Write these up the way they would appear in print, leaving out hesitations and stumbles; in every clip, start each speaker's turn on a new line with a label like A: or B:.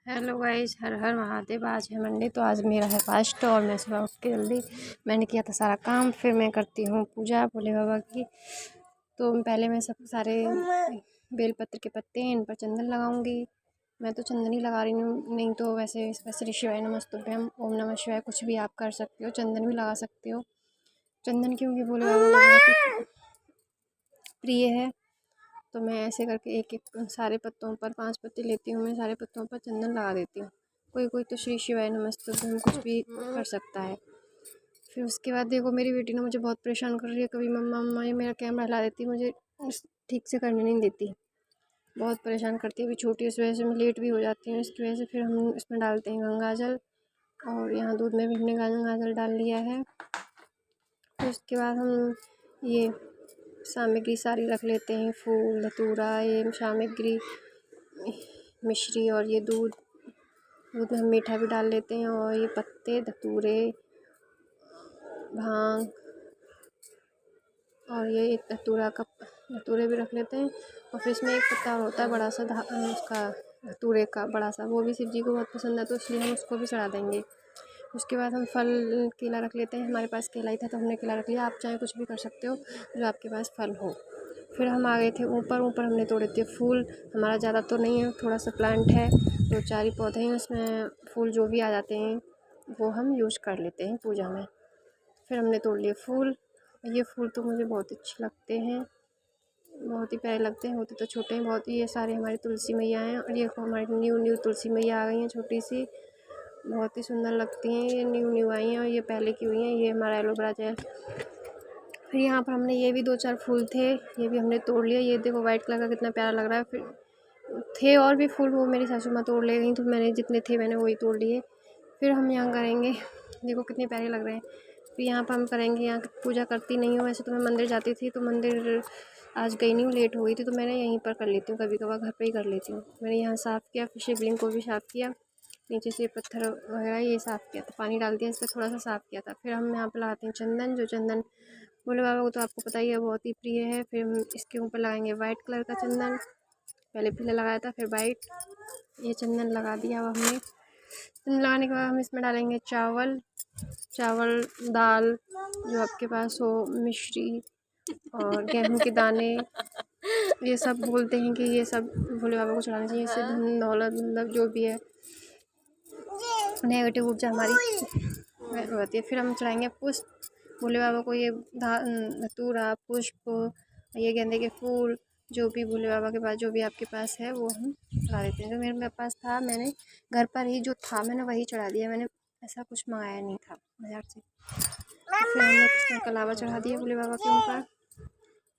A: Hello guys, हर हर महादेव। आज है Monday, तो आज मेरा है फास्ट और मैं सुबह उठ के जल्दी मैंने किया था सारा काम। फिर मैं करती हूँ पूजा भोले बाबा की। तो पहले मैं सब सारे बेलपत्र के पत्ते इन पर चंदन लगाऊंगी। मैं तो चंदन ही लगा रही हूँ, नहीं तो वैसे श्री शिवाय नमस्तुभ्यम ओम नमः शिवाय कुछ भी आप कर सकते हो, चंदन भी लगा सकते हो। चंदन क्योंकि भोले बाबा को बहुत ही प्रिय है। तो मैं ऐसे करके एक एक सारे पत्तों पर 5 पत्ते लेती हूँ, मैं सारे पत्तों पर चंदन लगा देती हूँ। कोई कोई तो श्री शिवाय नमस्तुभ्यम कुछ भी कर सकता है। फिर उसके बाद देखो मेरी बेटी ने मुझे बहुत परेशान कर रही है, कभी मम्मा मम्मा ये मेरा कैमरा हिला देती है, मुझे ठीक से करने नहीं देती, बहुत परेशान करती है। अभी छोटी उस वजह से मैं लेट भी हो जाती हूँ, इसकी वजह से फिर हम इसमें डालते हैं गंगा जल। और यहाँ दूध में भी हमने गंगा जल डाल लिया है। फिर उसके बाद हम ये सामग्री सारी रख लेते हैं, फूल धतूरा, ये सामग्री मिश्री और ये दूध में हम मीठा भी डाल लेते हैं। और ये पत्ते धतूरे भांग और ये एक धतूरे भी रख लेते हैं। और फिर इसमें एक पत्ता होता है बड़ा सा उसका धतूरे का बड़ा सा, वो भी शिव जी को बहुत पसंद है, तो इसलिए हम उसको भी चढ़ा देंगे। उसके बाद हम फल केला रख लेते हैं, हमारे पास केला ही था तो हमने केला रख लिया। आप चाहे कुछ भी कर सकते हो जो आपके पास फल हो। फिर हम आ गए थे ऊपर हमने तोड़े थे फूल। हमारा ज़्यादा तो नहीं है, थोड़ा सा प्लांट है, 2-4 ही पौधे हैं, उसमें फूल जो भी आ जाते हैं वो हम यूज़ कर लेते हैं पूजा में। फिर हमने तोड़ लिए फूल। ये फूल तो मुझे बहुत अच्छे लगते हैं, बहुत ही प्यारे लगते हैं, होते तो छोटे हैं बहुत ही। ये सारे हमारी तुलसी मैया हैं और ये हमारी न्यू तुलसी मैया आ गई हैं, छोटी सी, बहुत ही सुंदर लगती हैं। ये न्यू आई हैं और ये पहले की हुई हैं। ये हमारा एलोवेरा जेल। फिर यहाँ पर हमने ये भी 2-4 फूल थे, ये भी हमने तोड़ लिया। ये देखो वाइट कलर का कितना प्यारा लग रहा है। फिर थे और भी फूल, वो मेरी सासू माँ तोड़ ले गई, तो मैंने जितने थे मैंने वही तोड़ लिए। फिर हम यहाँ करेंगे, देखो कितने प्यारे लग रहे हैं। फिर यहाँ पर हम करेंगे, यहाँ पूजा करती नहीं हूँ वैसे तो, मैं मंदिर जाती थी, तो मंदिर आज गई नहीं हूँ, लेट हो गई थी, तो मैंने यहीं पर कर लेती हूँ, कभी कभार घर पे ही कर लेती हूँ। मैंने यहाँ साफ़ किया, फिर शिवलिंग को भी साफ़ किया, नीचे से पत्थर वगैरह ये साफ़ किया था, पानी डाल दिया, इस पर थोड़ा सा साफ़ किया था। फिर हम यहाँ पर लगाते हैं चंदन, जो चंदन भोले बाबा को तो आपको पता ही है बहुत ही प्रिय है। फिर हम इसके ऊपर लगाएंगे वाइट कलर का चंदन, पहले पीला लगाया था फिर वाइट, ये चंदन लगा दिया। अब हमने चंदन लगाने के बाद हम इसमें डालेंगे चावल, दाल जो आपके पास हो, मिश्री और गेहूं के दाने, ये सब बोलते हैं कि ये सब भोले बाबा को चढ़ाना चाहिए, इससे धन दौलत मतलब जो भी है नेगेटिव ऊर्जा हमारी होती है। फिर हम चढ़ाएंगे पुष्प भोले बाबा को, ये धतूरा पुष्प, ये गेंदे के फूल, जो भी भोले बाबा के पास जो भी आपके पास है वो हम चढ़ा देते हैं। जो मेरे पास था मैंने घर पर ही जो था मैंने वही चढ़ा दिया, मैंने ऐसा कुछ मंगाया नहीं था बाजार से। तो फिर हमने कृष्ण कलावा चढ़ा दिया भोले बाबा के ऊपर।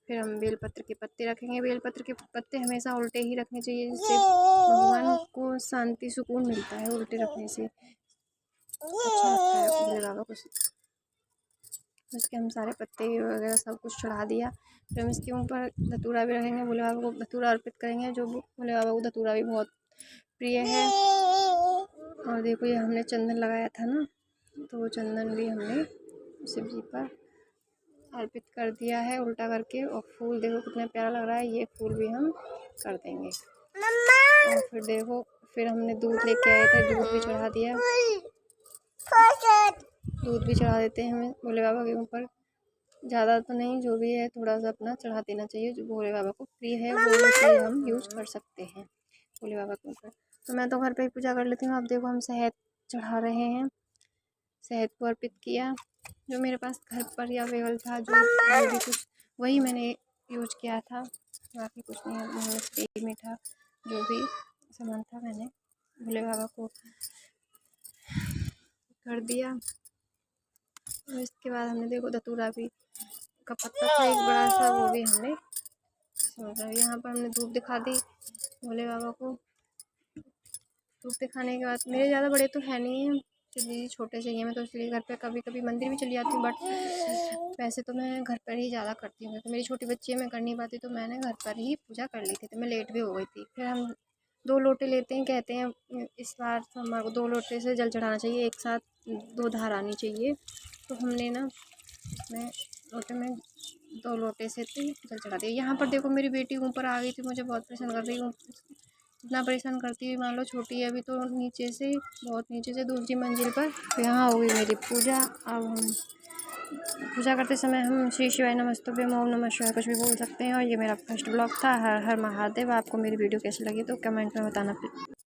A: फिर हम बेलपत्र के पत्ते रखेंगे, बेलपत्र के पत्ते हमेशा उल्टे ही रखने चाहिए, जिससे भगवान को शांति सुकून मिलता है, उल्टे रखने से अच्छा लगता है भोले बाबा को। उसके हम सारे पत्ते वगैरह सब कुछ चढ़ा दिया। फिर हम इसके ऊपर धतूरा भी रखेंगे, भोले बाबा को धतूरा अर्पित करेंगे, जो भोले बाबा को धतूरा भी बहुत प्रिय है। और देखो ये हमने चंदन लगाया था ना, तो वो चंदन भी हमने शिव जी पर अर्पित कर दिया है उल्टा करके। और फूल देखो कितना प्यारा लग रहा है, ये फूल भी हम कर देंगे। और फिर देखो फिर हमने दूध लेके आए थे, दूध भी चढ़ा दिया, दूध भी चढ़ा देते हैं हमें भोले बाबा के ऊपर। ज़्यादा तो नहीं, जो भी है थोड़ा सा अपना चढ़ा देना चाहिए, जो भोले बाबा को प्रिय है वो चीज़ हम यूज़ कर सकते हैं भोले बाबा के ऊपर। तो मैं तो घर पे ही पूजा कर लेती हूँ। अब देखो हम शहद चढ़ा रहे हैं, शहद को अर्पित किया, जो मेरे पास घर पर ही अवेलेबल था, जो भी कुछ वही मैंने यूज किया था, बाकी कुछ नहीं। मीठा जो भी सामान था मैंने भोले बाबा को कर दिया। और इसके बाद हमने देखो धतूरा भी का पत्ता था एक बड़ा सा, वो भी हमने यहाँ पर हमने धूप दिखा दी भोले बाबा को। धूप दिखाने के बाद मेरे ज़्यादा बड़े तो है नहीं है, दीदी छोटे से ही हैं, मैं तो इसलिए घर पे कभी कभी मंदिर भी चली जाती हूँ, बट वैसे तो मैं घर पर ही ज़्यादा करती हूँ, क्योंकि मेरी छोटी बच्ची है, मैं कर नहीं पाती, तो मैंने घर पर ही पूजा कर ली थी, तो मैं लेट भी हो गई थी। फिर हम 2 लोटे लेते हैं, कहते हैं इस बार तो हमारे को 2 लोटे से जल चढ़ाना चाहिए, एक साथ 2 धार आनी चाहिए। तो हमने ना मैं लोटे में 2 लोटे से जल चढ़ा दिया। यहाँ पर देखो मेरी बेटी ऊपर आ गई थी, मुझे बहुत परेशान कर रही हूँ, इतना परेशान करती है, मान लो छोटी है अभी तो नीचे से, बहुत नीचे से दूसरी मंजिल पर। तो यहाँ होगी मेरी पूजा। अब हम पूजा करते समय हम श्री शिवाय नमस्तुभ्यम, ओम नमः शिवाय कुछ भी बोल सकते हैं। और ये मेरा फर्स्ट ब्लॉग था। हर हर महादेव। आपको मेरी वीडियो कैसी लगी तो कमेंट में बताना।